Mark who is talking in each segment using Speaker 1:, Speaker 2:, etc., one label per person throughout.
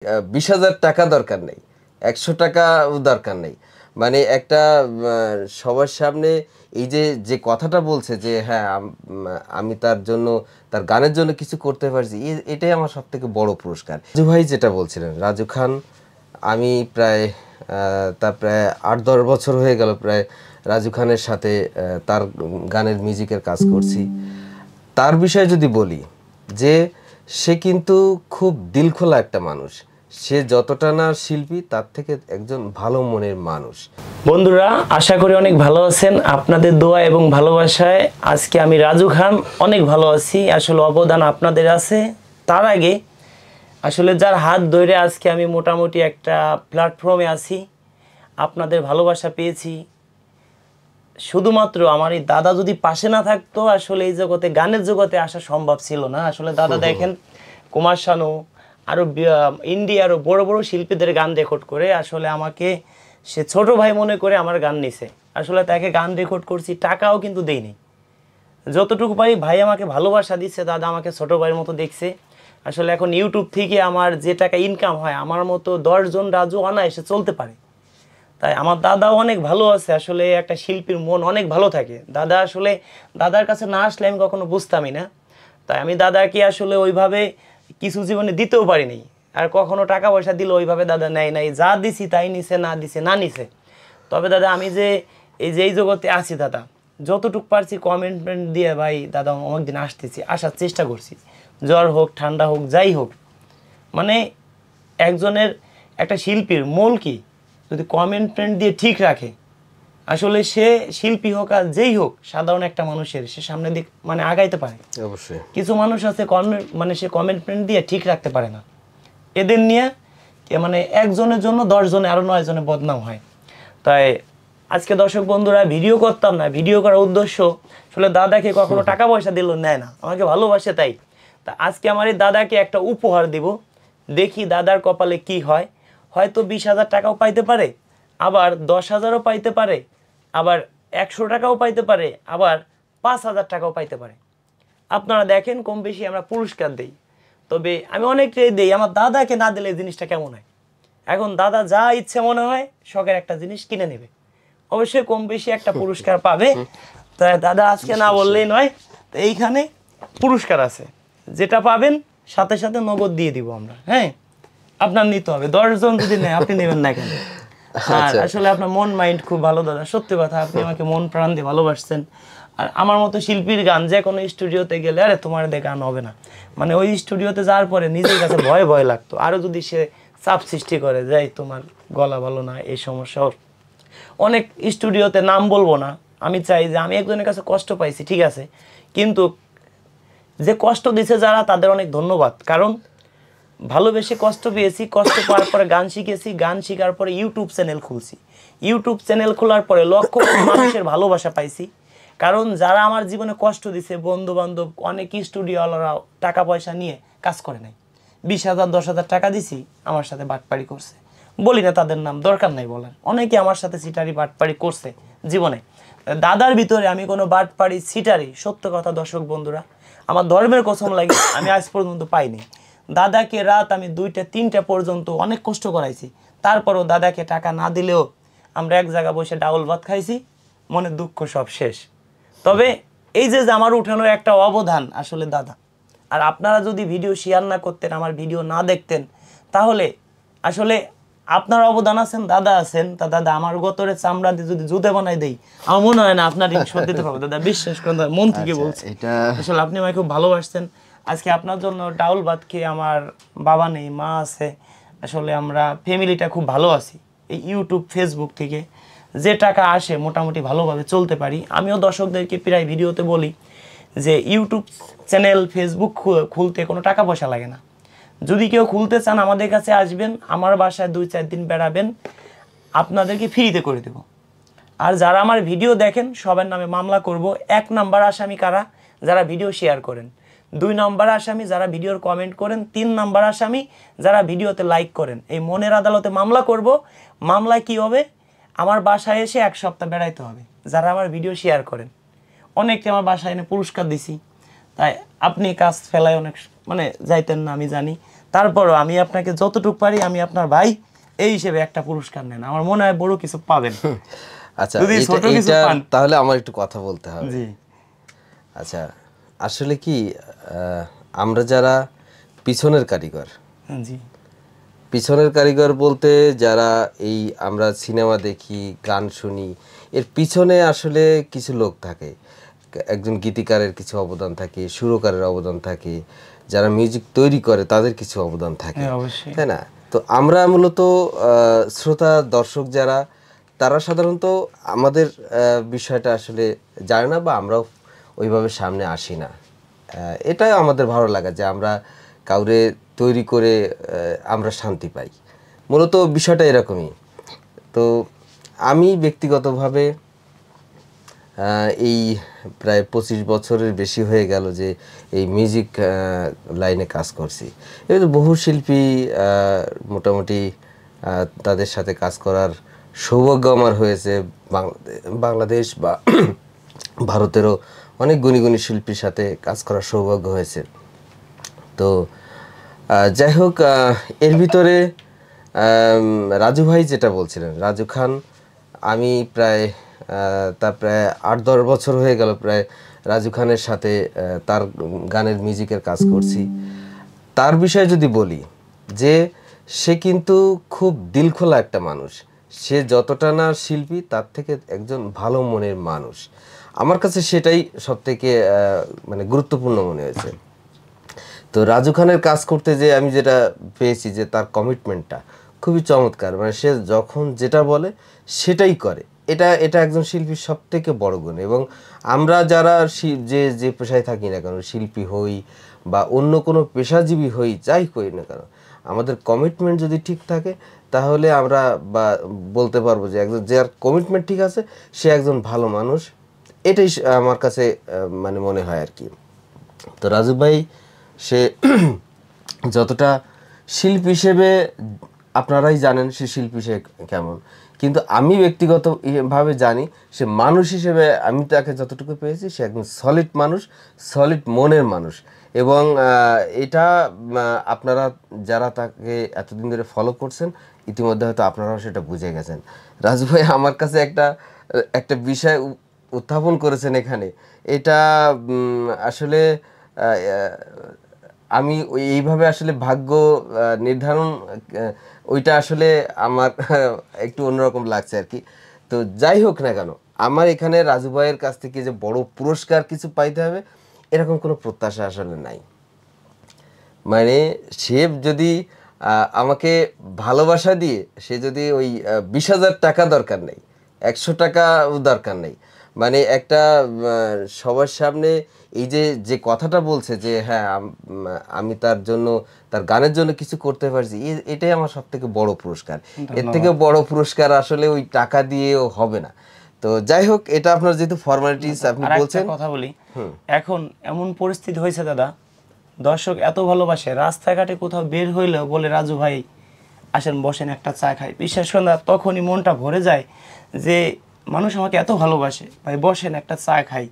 Speaker 1: 20,000 টাকা দরকার নেই, 100 টাকা দরকার নেই। মানে একটা সবার সামনে এই যে কথাটা বলছে যে হ্যাঁ আমি তার জন্য, তার গানের জন্য কিছু করতে পারছি, এটাই আমার সব থেকে বড় পুরস্কার। রাজু ভাই যেটা বলছিলেন, রাজু খান, আমি প্রায় তার প্রায় 8-10 বছর হয়ে গেল প্রায় রাজু খানের সাথে তার গানের মিউজিকের কাজ করছি। তার বিষয়ে যদি বলি যে সে কিন্তু খুব দিলখোলা একটা মানুষ, সে যতটা না শিল্পী তার থেকে একজন ভালো মনের মানুষ।
Speaker 2: বন্ধুরা, আশা করি অনেক ভালো আছেন। আপনাদের দোয়া এবং ভালোবাসায় আজকে আমি রাজু খান অনেক ভালো আছি। আসলে অবদান আপনাদের আছে। তার আগে আসলে যার হাত ধরে আজকে আমি মোটামুটি একটা প্ল্যাটফর্মে আছি, আপনাদের ভালোবাসা পেয়েছি। শুধুমাত্র আমার এই দাদা যদি পাশে না থাকতো আসলে এই জগতে, গানের জগতে আসা সম্ভব ছিল না। আসলে দাদা দেখেন, কুমার শানু আরও ইন্ডিয়ারও বড় বড় শিল্পীদের গান রেকর্ড করে আসলে আমাকে সে ছোট ভাই মনে করে আমার গান নিছে। আসলে তাকে গান রেকর্ড করছি, টাকাও কিন্তু দেইনি। যতটুকু পারি ভাই আমাকে ভালোবাসা দিচ্ছে, দাদা আমাকে ছোট ভাইয়ের মতো দেখছে। আসলে এখন ইউটিউব থেকে আমার যে টাকা ইনকাম হয়, আমার মতো 10 জন রাজু অনায়াসে চলতে পারে। তাই আমার দাদাও অনেক ভালো আছে। আসলে একটা শিল্পীর মন অনেক ভালো থাকে। দাদা আসলে, দাদার কাছে না আসলে আমি কখনো বুঝতামই না। তাই আমি দাদাকে আসলে ওইভাবে কিছু জীবনে দিতেও পারিনি, আর কখনো টাকা পয়সা দিলে ওইভাবে দাদা নেয় নাই। যা দিছি তাই নিছে, না দিছে না নিছে। তবে দাদা আমি যে এই জগতে আছি দাদা, যতটুকু পারছি কমেন্টমেন্ট দিয়ে ভাই দাদা অনেকদিন আসতেছি, আসার চেষ্টা করছি। জ্বর হোক, ঠান্ডা হোক, যাই হোক, মানে একজনের, একটা শিল্পীর মূল কি, যদি কমেন্টমেন্ট দিয়ে ঠিক রাখে, আসলে সে শিল্পী হোক আর যেই হোক, সাধারণ একটা মানুষের সে সামনের দিক মানে আগাইতে পারে।
Speaker 1: অবশ্যই
Speaker 2: কিছু মানুষ আছে মানে সে কমেন্টমেন্ট দিয়ে ঠিক রাখতে পারে না। এদের নিয়ে মানে একজনের জন্য 10 জনে আরো 9 জনে বদনাম হয়। তাই আজকে দর্শক বন্ধুরা, ভিডিও করতাম না, ভিডিও করার উদ্দেশ্য আসলে দাদাকে কখনো টাকা পয়সা দিল নেয় না, আমাকে ভালোবাসে। তাই তা আজকে আমার এই দাদাকে একটা উপহার দিব, দেখি দাদার কপালে কি হয়। হয়তো 20,000 টাকাও পাইতে পারে, আবার 10,000ও পাইতে পারে, আবার 100 টাকাও পাইতে পারে, আবার 5,000 টাকাও পাইতে পারে। আপনারা দেখেন, কম বেশি আমরা পুরস্কার দেই। তবে আমি অনেকটাই দেই, আমার দাদাকে না দিলে জিনিসটা কেমন হয়। এখন দাদা যা ইচ্ছে মনে হয় শখের একটা জিনিস কিনে নেবে, অবশ্যই কম বেশি একটা পুরস্কার পাবে। তাই দাদা আজকে না বললেই নয়, তো এইখানে পুরস্কার আছে, যেটা পাবেন সাথে সাথে নগদ দিয়ে দিব আমরা। হ্যাঁ, আপনার নিতে হবে। 10 জন যদি নেয়, আপনি নেবেন না কেন? আর আসলে আপনার মন মাইন্ড খুব ভালো দাদা, সত্যি কথা। আপনি আমাকে মন প্রাণ দিয়ে ভালোবাসছেন। আর আমার মতো শিল্পীর গান যে কোনো স্টুডিওতে গেলে, আরে তোমার দিয়ে গান হবে না, মানে ওই স্টুডিওতে যাওয়ার পরে নিজের কাছে ভয় ভয় লাগতো। আরও যদি সে চাপ সৃষ্টি করে, যাই তোমার গলা ভালো না, এই সমস্যা। অনেক স্টুডিওতে নাম বলবো না, আমি চাই যে আমি একজনের কাছে কষ্ট পাইছি, ঠিক আছে, কিন্তু যে কষ্ট দিছে যারা, তাদের অনেক ধন্যবাদ। কারণ ভালোবেসে কষ্ট পেয়েছি, কষ্ট পাওয়ার পরে গান শিখেছি, গান শেখার পরে ইউটিউব চ্যানেল খুলছি, ইউটিউব চ্যানেল খোলার পরে লক্ষ মানুষের ভালোবাসা পাইছি। কারণ যারা আমার জীবনে কষ্ট দিছে, বন্ধু বান্ধব, অনেক স্টুডিওওয়ালারা টাকা পয়সা নিয়ে কাজ করে নাই, 20,000 10,000 টাকা দিছি, আমার সাথে বাটপাড়ি করছে। বলি না তাদের নাম, দরকার নাই বলার, অনেকে আমার সাথে সিটারি বাটপাড়ি করছে জীবনে। দাদার ভিতরে আমি কোনো বাটপাড়ি সিটারি, সত্য কথা দর্শক বন্ধুরা, আমার ধর্মের কসম লাগে, আমি আজ পর্যন্ত পাইনি। দাদাকে রাত আমি 2টা 3টা পর্যন্ত অনেক কষ্ট করাইছি, তারপরও দাদাকে টাকা না দিলেও আমরা এক জায়গা বসে ডাউল ভাত খাইছি, মনের দুঃখ সব শেষ। তবে এই যে আমার উঠানোর একটা অবদান আসলে দাদা। আর আপনারা যদি ভিডিও শেয়ার না করতেন, আমার ভিডিও না দেখতেন, তাহলে আসলে আপনার অবদান আছেন, দাদা আছেন। তা দাদা আমার গতরে চামড়া দিয়ে যদি জুতে বানাই দেই, আমার মনে হয় না আপনার ঋণ দিতে পারবো। দাদা বিশ্বাস করেন, মন থেকে বলছি, আসলে আপনি আমাকে খুব ভালোবাসতেন। আজকে আপনার জন্য ডাউল ভাত খেয়ে, আমার বাবা নেই, মা আছে, আসলে আমরা ফ্যামিলিটা খুব ভালো আছি। এই ইউটিউব ফেসবুক থেকে যে টাকা আসে মোটামুটি ভালোভাবে চলতে পারি। আমিও দর্শকদেরকে প্রায় ভিডিওতে বলি যে ইউটিউব চ্যানেল, ফেসবুক খুলতে কোনো টাকা পয়সা লাগে না। যদি কেউ খুলতে চান আমাদের কাছে আসবেন, আমার বাসায় 2-4 দিন বেড়াবেন, আপনাদেরকে ফ্রিতে করে দেব। আর যারা আমার ভিডিও দেখেন সবার নামে মামলা করব। 1 নাম্বার আসামি কারা? যারা ভিডিও শেয়ার করেন। 2 নাম্বার আসামি যারা ভিডিওর কমেন্ট করেন। 3 নাম্বার আসামি যারা ভিডিওতে লাইক করেন। এই মনের আদালতে মামলা করব। মামলায় কি হবে? আমার বাসায় এসে 1 সপ্তাহ বেড়াইতে হবে যারা আমার ভিডিও শেয়ার করেন। অনেককে আমার বাসায় এনে পুরস্কার দিছি, তাই আপনি কাজ ফেলায় অনেক মানে যাইতেন না, আমি জানি। তারপরও আমি আপনাকে যতটুকু পারি আমি আপনার ভাই এই হিসেবে একটা পুরস্কার নেন, আমার মনে হয় বড় কিছু পাবেন।
Speaker 1: আচ্ছা,
Speaker 2: যদি ছোট কিছু
Speaker 1: এইটা
Speaker 2: পান
Speaker 1: তাহলে আমার একটু কথা বলতে হবে।
Speaker 2: জি
Speaker 1: আচ্ছা, আসলে কি আমরা যারা পিছনের কারিগর,
Speaker 2: জি
Speaker 1: পিছনের কারিগর বলতে যারা এই আমরা সিনেমা দেখি, গান শুনি, এর পিছনে আসলে কিছু লোক থাকে। একজন গীতিকারের কিছু অবদান থাকে, সুরকারের অবদান থাকে, যারা মিউজিক তৈরি করে তাদের কিছু অবদান থাকে,
Speaker 2: হ্যাঁ অবশ্যই।
Speaker 1: তাই না? তো আমরা মূলত শ্রোতা দর্শক যারা, তারা সাধারণত আমাদের বিষয়টা আসলে জানে না, বা আমরাও ওইভাবে সামনে আসি না। এটাই আমাদের ভালো লাগা যে আমরা কাউরে তৈরি করে আমরা শান্তি পাই। মূলত বিষয়টা এরকমই। তো আমি ব্যক্তিগতভাবে এই প্রায় 25 বছরের বেশি হয়ে গেল যে এই মিউজিক লাইনে কাজ করছি। এবার বহু শিল্পী মোটামুটি তাদের সাথে কাজ করার সৌভাগ্য আমার হয়েছে। বাংলাদেশ বা ভারতেরও অনেক গুণী গুণী শিল্পীর সাথে কাজ করার সৌভাগ্য হয়েছে। তো যাই হোক, এর ভিতরে রাজু ভাই যেটা বলছিলেন, রাজু খান, আমি প্রায় তার প্রায় 8-10 বছর হয়ে গেল প্রায় রাজু খানের সাথে তার গানের মিউজিকের কাজ করছি। তার বিষয়ে যদি বলি যে সে কিন্তু খুব দিলখোলা একটা মানুষ। সে যতটা না শিল্পী, তার থেকে একজন ভালো মনের মানুষ। আমার কাছে সেটাই সবথেকে মানে গুরুত্বপূর্ণ মনে হয়েছে। তো রাজু খানের কাজ করতে যে আমি যেটা পেয়েছি যে তার কমিটমেন্টটা খুবই চমৎকার। মানে সে যখন যেটা বলে সেটাই করে। এটা এটা একজন শিল্পীর সবথেকে বড় গুণ। এবং আমরা যারা যে যে পেশায় থাকি না কেন, শিল্পী হই বা অন্য কোনো পেশাজীবী হই, যাই করি না কেন, আমাদের কমিটমেন্ট যদি ঠিক থাকে তাহলে আমরা বা বলতে পারবো যে একজন যার কমিটমেন্ট ঠিক আছে সে একজন ভালো মানুষ। এটাই আমার কাছে মানে মনে হয় আর কি। তো রাজু ভাই সে যতটা শিল্পী হিসেবে আপনারাই জানেন সে শিল্পী সে কেমন, কিন্তু আমি ব্যক্তিগতভাবে জানি সে মানুষ হিসেবে আমি তাকে যতটুকু পেয়েছি সে একদম সলিড মানুষ, সলিড মনের মানুষ। এবং এটা আপনারা যারা তাকে এতদিন ধরে ফলো করছেন ইতিমধ্যে হয়তো আপনারাও সেটা বুঝে গেছেন। রাজু ভাই আমার কাছে একটা একটা বিষয় উত্থাপন করেছেন এখানে। এটা আসলে আমি এইভাবে আসলে ভাগ্য নির্ধারণ ওইটা আসলে আমার একটু অন্যরকম লাগছে আর কি। তো যাই হোক না কেন, আমার এখানে রাজু ভাইয়ের কাছ থেকে যে বড় পুরস্কার কিছু পাইতে হবে এরকম কোনো প্রত্যাশা আসলে নাই। মানে সে যদি আমাকে ভালোবাসা দিয়ে, সে যদি ওই 20,000 টাকা দরকার নেই, 100 টাকা দরকার নেই, মানে একটা সবার সামনে এই যে যে কথাটা বলছে যে হ্যাঁ আমি তার জন্য, তার গানের জন্য কিছু করতে পারছি, এটাই আমার সব থেকে বড় পুরস্কার। এর থেকে বড় পুরস্কার আসলে ওই টাকা দিয়েও হবে না। তো যাই হোক, এটা আপনার যেহেতু ফর্মালিটিস আপনি বলছেন।
Speaker 2: কথা বলি, এখন এমন পরিস্থিতি হয়েছে দাদা, দর্শক এত ভালোবাসে, রাস্তাঘাটে কোথাও বের হইলেও বলে রাজু ভাই আসেন বসেন একটা চা খাই। বিশ্বাস করেন না, তখনই মনটা ভরে যায় যে মানুষ আমাকে এত ভালোবাসে, ভাই বসেন একটা চা খাই।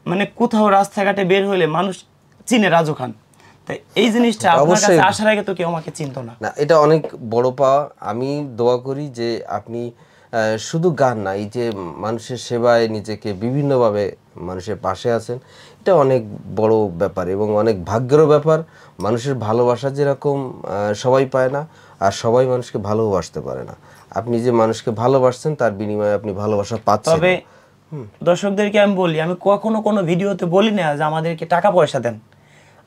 Speaker 2: মানে কোথাও রাস্তাঘাটে বের হইলে মানুষ চিনে রাজু খান। তাই এই জিনিসটা আপনার কাছে আসার আগে তো কেউ আমাকে চিনতো না।
Speaker 1: না, এটা অনেক বড় পাওয়া। আমি দোয়া করি যে আপনি শুধু গান না, এই যে মানুষের সেবায় নিজেকে বিভিন্নভাবে মানুষের পাশে আছেন, এটা অনেক বড় ব্যাপার এবং অনেক ভাগ্যেরও ব্যাপার। মানুষের ভালোবাসা যেরকম সবাই পায় না, আর সবাই মানুষকে ভালোবাসতে পারে না। আপনি যে মানুষকে ভালোবাসছেন তার বিনিময়ে আপনি ভালোবাসা পাচ্ছেন।
Speaker 2: তবে দর্শকদেরকে আমি বলি, আমি কখনো কোনো ভিডিওতে বলি না যে আমাদেরকে টাকা পয়সা দেন।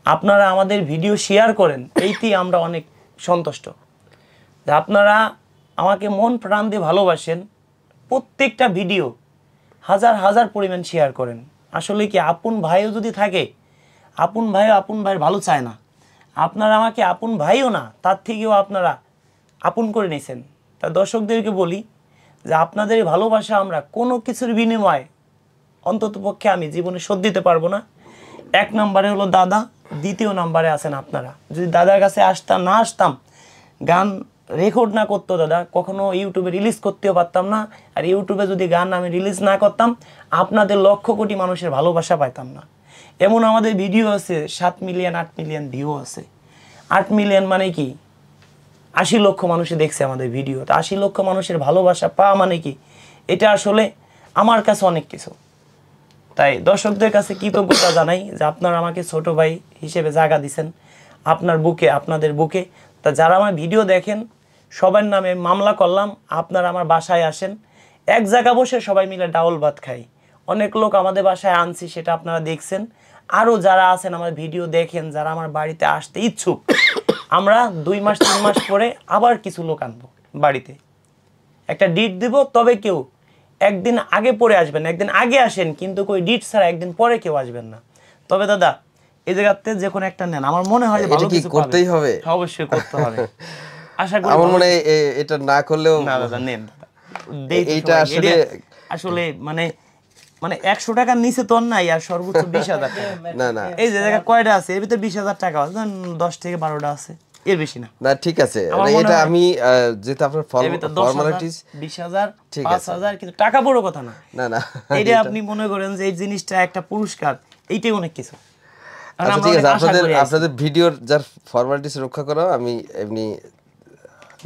Speaker 2: আপনারা আমাদের ভিডিও শেয়ার করেন, এইতেই আমরা অনেক সন্তুষ্ট। যে আপনারা আমাকে মন প্রাণ দিয়ে ভালোবাসেন, প্রত্যেকটা ভিডিও হাজার হাজার পরিমাণ শেয়ার করেন। আসলে কি, আপন ভাইও যদি থাকে, আপন ভাইয়ের ভালো চায় না। আপনারা আমাকে আপন ভাইও না, তার থেকেও আপনারা আপন করে নিয়েছেন। তা দর্শকদেরকে বলি যে আপনাদের ভালোবাসা আমরা কোনো কিছুর বিনিময়ে অন্ততপক্ষে আমি জীবনে শোধ দিতে পারবো না। 1 নম্বরে হলো দাদা, 2য় নম্বরে আছেন আপনারা। যদি দাদার কাছে না আসতাম, গান রেকর্ড না করতো দাদা, কখনো ইউটিউবে রিলিজ করতেও পারতাম না। আর ইউটিউবে যদি গান আমি রিলিজ না করতাম, আপনাদের লক্ষ কোটি মানুষের ভালোবাসা পাইতাম না। এমন আমাদের ভিডিও আছে 7 মিলিয়ন 8 মিলিয়ন ভিউ আছে। 8 মিলিয়ন মানে কি 80 লক্ষ মানুষে দেখছে আমাদের ভিডিও। তো 80 লক্ষ মানুষের ভালোবাসা পাওয়া মানে কি, এটা আসলে আমার কাছে অনেক কিছু। তাই দর্শকদের কাছে কৃতজ্ঞতা জানাই যে আপনারা আমাকে ছোট ভাই হিসেবে জায়গা দিছেন আপনার বুকে, আপনাদের বুকে। তা যারা আমার ভিডিও দেখেন সবার নামে মামলা করলাম, আপনারা আমার বাসায় আসেন, এক জায়গা বসে সবাই মিলে ডাউল ভাত খাই। অনেক লোক আমাদের বাসায় আনছি, সেটা আপনারা দেখছেন। আরও যারা আছেন আমার ভিডিও দেখেন, যারা আমার বাড়িতে আসতে ইচ্ছুক, আমরা 2 মাস 3 মাস পরে আবার কিছু লোক আনবো বাড়িতে, একটা ডিট দিব। তবে কেউ একদিন আগে পরে আসবেন, একদিন আগে আসেন, কিন্তু কই ডিট ছাড়া একদিন পরে কেউ আসবেন না। তবে দাদা এই জায়গাতে যে কোনো একটা নেন, আমার মনে হয় যে ভালো কিছু
Speaker 1: করতেই হবে,
Speaker 2: অবশ্যই করতে হবে। আশা করি
Speaker 1: আমার মনে হয় এটা না করলেও
Speaker 2: না দাদা নেন দাদা,
Speaker 1: এইটা আসলে
Speaker 2: আসলে মানে 100 টাকার নিচে তো নাই, আর সর্বোচ্চ 20,000 টাকা।
Speaker 1: না না,
Speaker 2: এই যে জায়গা কয়টা আছে এর ভিতরে 20,000 টাকা আছে, 10 থেকে 12টা আছে, এর বেশি না।
Speaker 1: না ঠিক আছে, এটা আমি যেটা আপনার ফর্মালিটিস
Speaker 2: 20,000 5,000, কিন্তু টাকা বড় কথা না।
Speaker 1: না না,
Speaker 2: এইটা আপনি মনে করেন যে এই জিনিসটা একটা পুরস্কার, এইটাই অনেক কিছু।
Speaker 1: আচ্ছা ঠিক আছে, আপনাদের ভিডিওর যার ফর্মালিটিস রক্ষা করা, আমি এমনি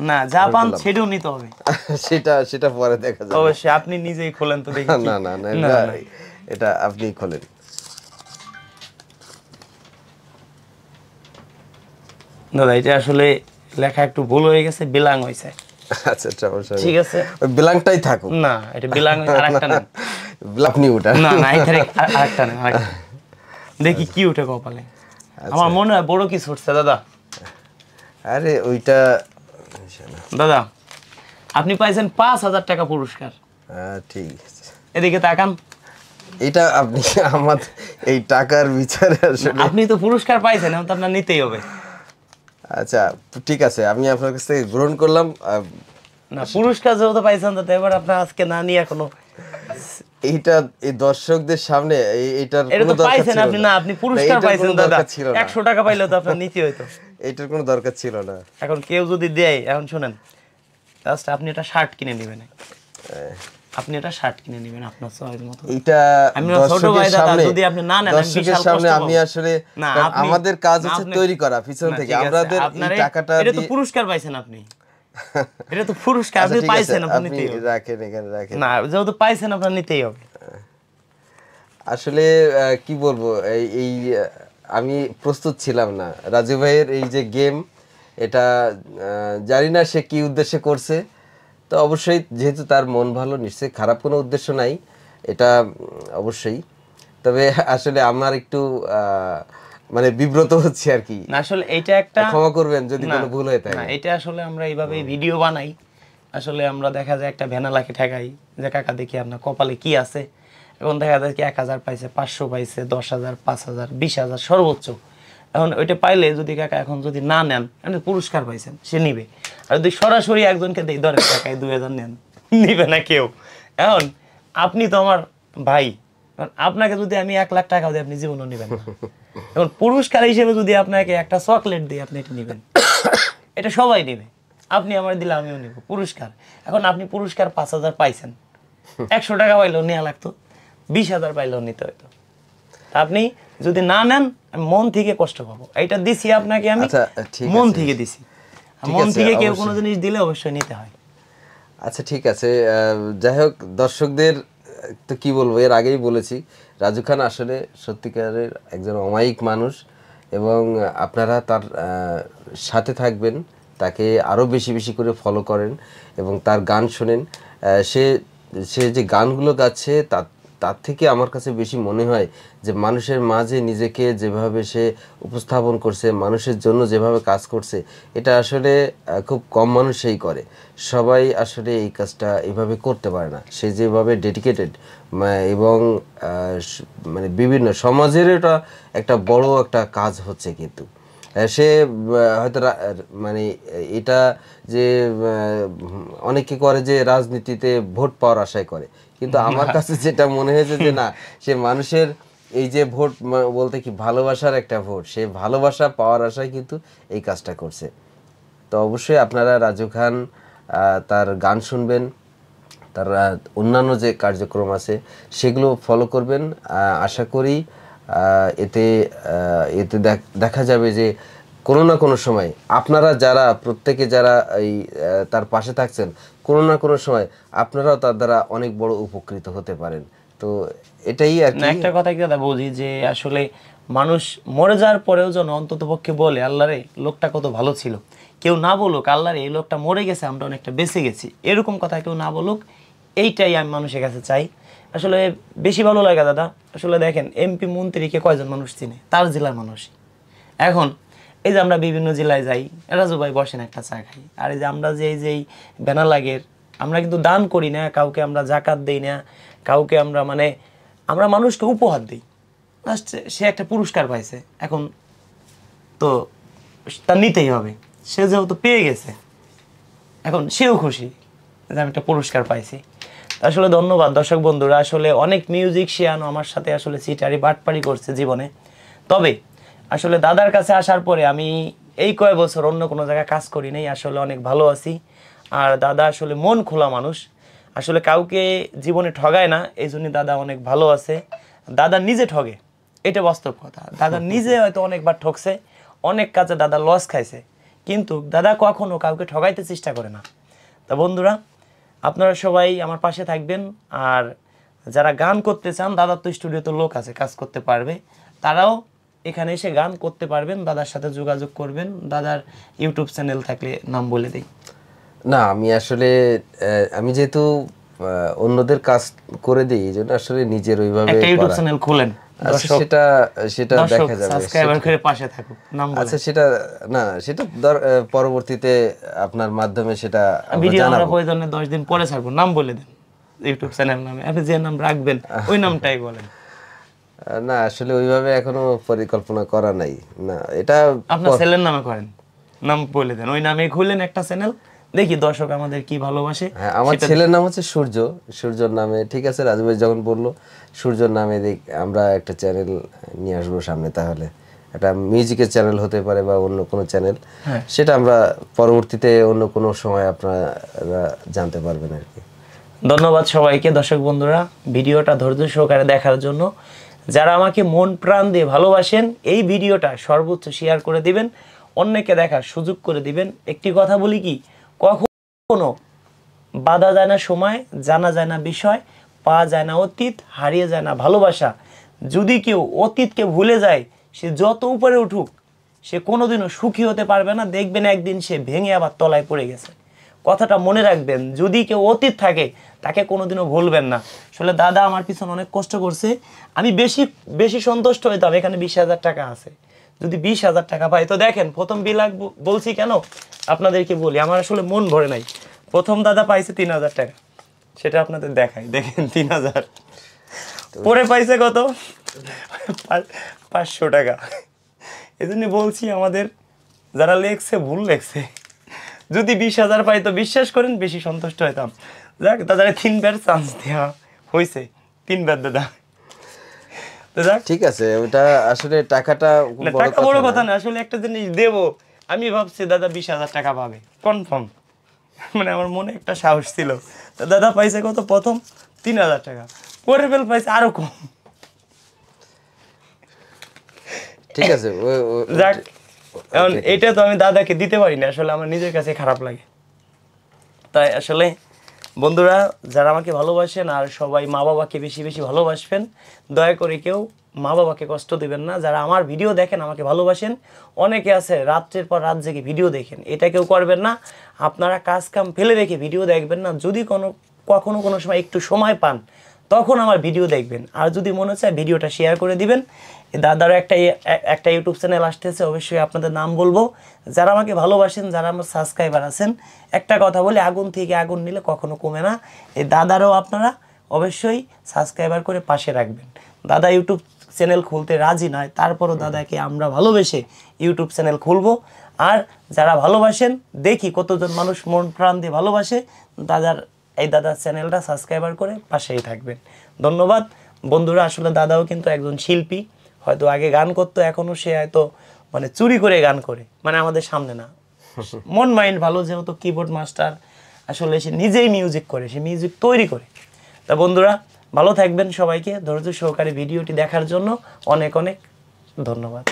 Speaker 2: না যা পান সেটাও নিতে হবে।
Speaker 1: সেটা পরে দেখা যাবে।
Speaker 2: অবশ্যই আপনি নিজেই খোলেন তো দেখি।
Speaker 1: না না না, এটা আপনি খোলেন।
Speaker 2: দাদা এটা আসলে লেখা একটু ভুল হয়ে গেছে, বিলাং হয়েছে।
Speaker 1: আচ্ছা সমস্যা নেই,
Speaker 2: ঠিক আছে,
Speaker 1: ওই বিলাংটাই থাকুক।
Speaker 2: না এটা বিলাং আরেকটা নেন,
Speaker 1: আপনি ওটা
Speaker 2: না না এখানে আরেকটা নেন, আরেকটা দেখি কি উঠে কপালে। আমার মনে হয় বড় কিছু উঠছে দাদা।
Speaker 1: আরে ওইটা
Speaker 2: দাদা আপনি পাইছেন 5,000 টাকা পুরস্কার।
Speaker 1: ঠিক আছে,
Speaker 2: এদিকে তাকান।
Speaker 1: এটা আপনি আমার এই টাকার বিচারে আসলে
Speaker 2: আপনি তো পুরস্কার পাইছেন, এখন তো আপনার নিতেই হবে।
Speaker 1: আচ্ছা ঠিক আছে, আমি আপনার কাছ থেকে গ্রহণ করলাম।
Speaker 2: না পুরস্কার যেহেতু পাইছেন, তো এবার আপনার আজকে না নিয়ে এখনো
Speaker 1: এইটা এই দর্শকদের সামনে এইটার
Speaker 2: এটা
Speaker 1: কোনো
Speaker 2: তো
Speaker 1: দরকার
Speaker 2: পাইছেন
Speaker 1: ছিল
Speaker 2: আপনি।
Speaker 1: না।
Speaker 2: না আপনি পুরস্কার
Speaker 1: এইটার
Speaker 2: পাইছেন
Speaker 1: কোনো
Speaker 2: দাদা,
Speaker 1: দরকার ছিল না।
Speaker 2: 100 টাকা পাইলে তো আপনার নিতে হইতো।
Speaker 1: এইটার কোনো দরকার ছিল না।
Speaker 2: এখন কেউ যদি দেয়, এখন শুনেন, জাস্ট আপনি একটা শার্ট কিনে নেবেন, আপনি একটা শার্ট কিনে নেবেন আপনার চয়েস মতো।
Speaker 1: এটা
Speaker 2: আমি ছোট ভাই দাদা, যদি আপনি না নেন আমি বিশাল কষ্ট পাবো।
Speaker 1: আমি আসলে
Speaker 2: না,
Speaker 1: আমাদের কাজ হচ্ছে তৈরি করা পিছন থেকে, আমাদের এই টাকাটা
Speaker 2: এটা তো পুরস্কার পাইছেন আপনি, এটা তো পুরস্কার আপনি পাইছেন, আপনি নিতেই হবে।
Speaker 1: রাখেন এখানে রাখেন।
Speaker 2: না যেহেতু পাইছেন আপনার নিতেই হবে।
Speaker 1: আসলে কি বলবো, এই আমি প্রস্তুত ছিলাম না। রাজু ভাইয়ের এই যে গেম, এটা জানি না সে কি উদ্দেশ্যে করছে। তো অবশ্যই যেহেতু তার মন ভালো, নিশ্চয়ই খারাপ কোনো উদ্দেশ্য নাই, এটা অবশ্যই। তবে আসলে আমার একটু মানে বিব্রত হচ্ছে আর কি।
Speaker 2: না আসলে এটা একটা,
Speaker 1: ক্ষমা করবেন যদি কোনো ভুল হয়ে থাকে।
Speaker 2: না এটা আসলে আমরা এইভাবে ভিডিও বানাই, আসলে আমরা দেখা যায় একটা ভ্যানালাকে ঠেকাই যে কাকা দেখি আপনার কপালে কি আছে। এখন দেখা যায় কি 1,000 পাইছে, 500 পাইছে, 10,000, 5,000, 20,000 সর্বোচ্চ। এখন ওইটা পাইলে যদি কাকা এখন যদি না নেন, আপনি পুরস্কার পাইছেন, সে নিবে। আর যদি সরাসরি একজনকে দেই, ধরেন কাকায় 2,000 নেন, নিবে না কেউ। এখন আপনি তো আমার ভাই, আপনাকে যদি আমি 1,00,000 টাকা দিই, আপনি জীবনও নেবেন না। এখন পুরস্কার হিসেবে যদি আপনাকে একটা চকলেট দিই, আপনি এটা নেবেন, এটা সবাই নেবে। আপনি আমার দিলে আমিও নেব পুরস্কার। এখন আপনি পুরস্কার 5,000 পাইছেন, 100 টাকা পাইলেও নেওয়া লাগতো, 20,000 পাইলেও নিতে হইতো। আপনি যদি না নেন, আমি মন থেকে কষ্ট পাবো। এইটা দিছি আপনাকে আমি মন থেকে দিছি, মন থেকে কেউ কোনো জিনিস দিলে অবশ্যই নিতে হয়।
Speaker 1: আচ্ছা ঠিক আছে, যাই হোক, দর্শকদের তো কি বলবো, এর আগেই বলেছি, রাজু খান আসলে সত্যিকারের একজন অমায়িক মানুষ, এবং আপনারা তার সাথে থাকবেন, তাকে আরও বেশি বেশি করে ফলো করেন এবং তার গান শোনেন। সে যে গানগুলো গাচ্ছে তার থেকে আমার কাছে বেশি মনে হয় যে মানুষের মাঝে নিজেকে যেভাবে সে উপস্থাপন করছে, মানুষের জন্য যেভাবে কাজ করছে, এটা আসলে খুব কম মানুষই করে। সবাই আসলে এই কাজটা এইভাবে করতে পারে না। সে যেভাবে ডেডিকেটেড এবং মানে বিভিন্ন সমাজের এটা একটা বড় একটা কাজ হচ্ছে, কিন্তু সে হয়তো মানে এটা যে অনেকে করে যে রাজনীতিতে ভোট পাওয়ার আশায় করে, কিন্তু আমার কাছে যেটা মনে হয়েছে যে না, সে মানুষের এই যে ভোট বলতে কি ভালোবাসার একটা ভোট, সে ভালোবাসা পাওয়ার আশায় কিন্তু এই কাজটা করছে। তো অবশ্যই আপনারা রাজু খান তার গান শুনবেন, তার অন্যান্য যে কার্যক্রম আছে সেগুলো ফলো করবেন। আশা করি এতে দেখা যাবে যে কোনো না কোনো সময় আপনারা যারা প্রত্যেকে যারা এই তার পাশে থাকছেন, কোনো না কোনো সময় আপনারাও তার দ্বারা অনেক বড় উপকৃত হতে পারেন। তো এটাই আর
Speaker 2: না,
Speaker 1: কি।
Speaker 2: একটা কথা কি দাদা বলি যে আসলে মানুষ মরে যাওয়ার পরেও যেন অন্তত পক্ষে বলে আল্লাহ রে লোকটা কত ভালো ছিল, কেউ না বলুক আল্লাহ রে এই লোকটা মরে গেছে আমরা অনেকটা বেঁচে গেছি, এরকম কথা কেউ না বলুক, এইটাই আমি মানুষের কাছে চাই। আসলে বেশি ভালো লাগে দাদা। আসলে দেখেন এমপি মন্ত্রীকে কয়জন মানুষ চিনে? তার জেলার মানুষ। এখন এই যে আমরা বিভিন্ন জেলায় যাই, রাজু ভাই বসেন একটা চা খাই, আর এই যে আমরা যে এই যে ব্যানা লাগের, আমরা কিন্তু দান করি না কাউকে, আমরা জাকাত দেই না কাউকে, আমরা মানে আমরা মানুষকে উপহার দিই। সে একটা পুরস্কার পাইছে, এখন তো তার নিতেই হবে, সে যেহেতু পেয়ে গেছে এখন সেও খুশি যে আমি একটা পুরস্কার পাইছি। আসলে ধন্যবাদ দর্শক বন্ধুরা। আসলে অনেক মিউজিশিয়ান আমার সাথে আসলে চিটারি বাটপারি করছে জীবনে, তবে আসলে দাদার কাছে আসার পরে আমি এই কয়েক বছর অন্য কোনো জায়গায় কাজ করি নাই, আসলে অনেক ভালো আছি। আর দাদা আসলে মন খোলা মানুষ, আসলে কাউকে জীবনে ঠগায় না, এই জন্য দাদা অনেক ভালো আছে। দাদা নিজে ঠগে, এটা বাস্তব কথা। দাদা নিজে হয়তো অনেকবার ঠকছে, অনেক কাজে দাদা লস খাইছে, কিন্তু দাদা কখনো কাউকে ঠগাইতে চেষ্টা করে না। তা বন্ধুরা, আপনারা সবাই আমার পাশে থাকবেন। আর যারা গান করতে চান, দাদার তো স্টুডিওতে লোক আছে কাজ করতে পারবে, তারাও এখানে এসে গান করতে পারবেন, দাদার সাথে যোগাযোগ করবেন। দাদার ইউটিউব চ্যানেল থাকলে নাম বলে দেই।
Speaker 1: না, আমি আসলে আমি যেহেতু অন্যদের কাজ করে দিই, এই জন্য আসলে নিজের ওইভাবে
Speaker 2: একটা ইউটিউব
Speaker 1: করা।
Speaker 2: চ্যানেল খুলেন,
Speaker 1: আচ্ছা, সেটা দেখা যাবে।
Speaker 2: সাবস্ক্রাইবার করে পাশে থাকুক, নাম বলেন।
Speaker 1: আচ্ছা, সেটা না, সেটা পরবর্তীতে আপনার মাধ্যমে সেটা আমরা
Speaker 2: ভিডিও আমরা
Speaker 1: জানাবো।
Speaker 2: প্রয়োজনে 10 দিন পরে ছাড়বো, নাম বলে দেন ইউটিউব চ্যানেল নামে, আপনি যে নাম রাখবেন ওই নামটাই বলেন।
Speaker 1: না, আসলে ওইভাবে এখনো পরিকল্পনা করা নাই। না, এটা
Speaker 2: আপনার ছেলের নামে করেন, নাম বলে দেন, ওই নামে খুললেন একটা চ্যানেল, দেখি দর্শক আমাদের কি ভালোবাসে।
Speaker 1: হ্যাঁ, আমার ছেলের নাম হচ্ছে সূর্য, সূর্যর নামে। ঠিক আছে, রাজু ভাই যখন বললো সূর্যর নামে, আমরা একটা চ্যানেল নিয়ে আসবো সামনে। তাহলে একটা মিউজিকের চ্যানেল হতে পারে বা অন্য কোনো চ্যানেল, সেটা আমরা পরবর্তীতে অন্য কোনো সময় আপনারা জানতে পারবেন আর কি।
Speaker 2: ধন্যবাদ সবাইকে দর্শক বন্ধুরা ভিডিওটা ধৈর্য সহকারে দেখার জন্য। যারা আমাকে মন প্রাণ দিয়ে ভালোবাসেন, এই ভিডিওটা সর্বোচ্চ শেয়ার করে দিবেন, অন্যকে দেখার সুযোগ করে দিবেন। একটি কথা বলি কি, কখনো বাধা যায় না সময়, জানা যায় না বিষয়, পাওয়া যায় না অতীত, হারিয়ে যায় না ভালোবাসা। যদি কেউ অতীতকে ভুলে যায়, সে যত উপরে উঠুক, সে কোনোদিনও সুখী হতে পারবে না। দেখবেন একদিন সে ভেঙে আবার তলায় পড়ে গেছে। কথাটা মনে রাখবেন, যদি কেউ অতীত থাকে তাকে কোনোদিনও ভুলবেন না। আসলে দাদা আমার পিছনে অনেক কষ্ট করছে, আমি বেশি বেশি সন্তুষ্ট হইতাম এখানে 20,000 টাকা আছে, যদি 20,000 টাকা পাই। তো দেখেন প্রথম 2 লাখ বলছি কেন আপনাদেরকে বলি, আমার আসলে মন ভরে নাই। প্রথম দাদা পাইছে 3,000 টাকা, সেটা আপনাদের দেখাই, দেখেন 3,000। পরে পাইছে কত? 500 টাকা। এই জন্য বলছি আমাদের যারা লেখছে ভুল লেখছে। যদি 20,000 পাই তো বিশ্বাস করেন বেশি সন্তুষ্ট হইতাম। যাক, দাদারে 3 বার চান্স দেওয়া হয়েছে, 3 বার দাদা। তো যাক,
Speaker 1: ঠিক আছে, ওটা আসলে টাকাটা
Speaker 2: টাকা বড় কথা না, আসলে একটা জিনিস দেবো, আমি ভাবছি দাদা 20,000 টাকা পাবে কনফার্ম, মানে আমার মনে একটা সাহস ছিল। তো দাদা পাইছে কত? প্রথম 3,000 টাকা, পরে ফেল পাইছে আরো কম।
Speaker 1: ঠিক আছে,
Speaker 2: যাক, এখন এটা তো আমি দাদাকে দিতে পারি না, আসলে আমার নিজের কাছে খারাপ লাগে। তাই আসলে বন্ধুরা যারা আমাকে ভালোবাসেন, আর সবাই মা বাবাকে বেশি বেশি ভালোবাসবেন, দয়া করে কেউ মা বাবাকে কষ্ট দেবেন না। যারা আমার ভিডিও দেখেন, আমাকে ভালোবাসেন, অনেকে আছে রাত্রের পর রাত জেগে ভিডিও দেখেন, এটা কেউ করবেন না। আপনারা কাজ কাম ফেলে রেখে ভিডিও দেখবেন না। যদি কখনো কোনো সময় একটু সময় পান, তখন আমার ভিডিও দেখবেন। আর যদি মনে চায় ভিডিওটা শেয়ার করে দিবেন। দাদারও একটা ইউটিউব চ্যানেল আসতেছে, অবশ্যই আপনাদের নাম বলবো। যারা আমাকে ভালোবাসেন, যারা আমার সাবস্ক্রাইবার আছেন, একটা কথা বলি, আগুন থেকে আগুন নিলে কখনো কমে না। এই দাদারও আপনারা অবশ্যই সাবস্ক্রাইবার করে পাশে রাখবেন। দাদা ইউটিউব চ্যানেল খুলতে রাজি নয়, তারপরও দাদাকে আমরা ভালোবেসে ইউটিউব চ্যানেল খুলবো। আর যারা ভালোবাসেন, দেখি কতজন মানুষ মন প্রাণ দিয়ে ভালোবাসে, দাদার চ্যানেলটা সাবস্ক্রাইবার করে পাশেই থাকবেন। ধন্যবাদ বন্ধুরা। আসলে দাদাও কিন্তু একজন শিল্পী, হয়তো আগে গান করতো, এখনও সে হয়তো মানে চুরি করে গান করে, মানে আমাদের সামনে না। মন মাইন্ড ভালো, যেহেতু কিবোর্ড মাস্টার, আসলে সে নিজেই মিউজিক করে, সে মিউজিক তৈরি করে। তা বন্ধুরা ভালো থাকবেন, সবাইকে ধৈর্য সহকারে ভিডিওটি দেখার জন্য অনেক অনেক ধন্যবাদ।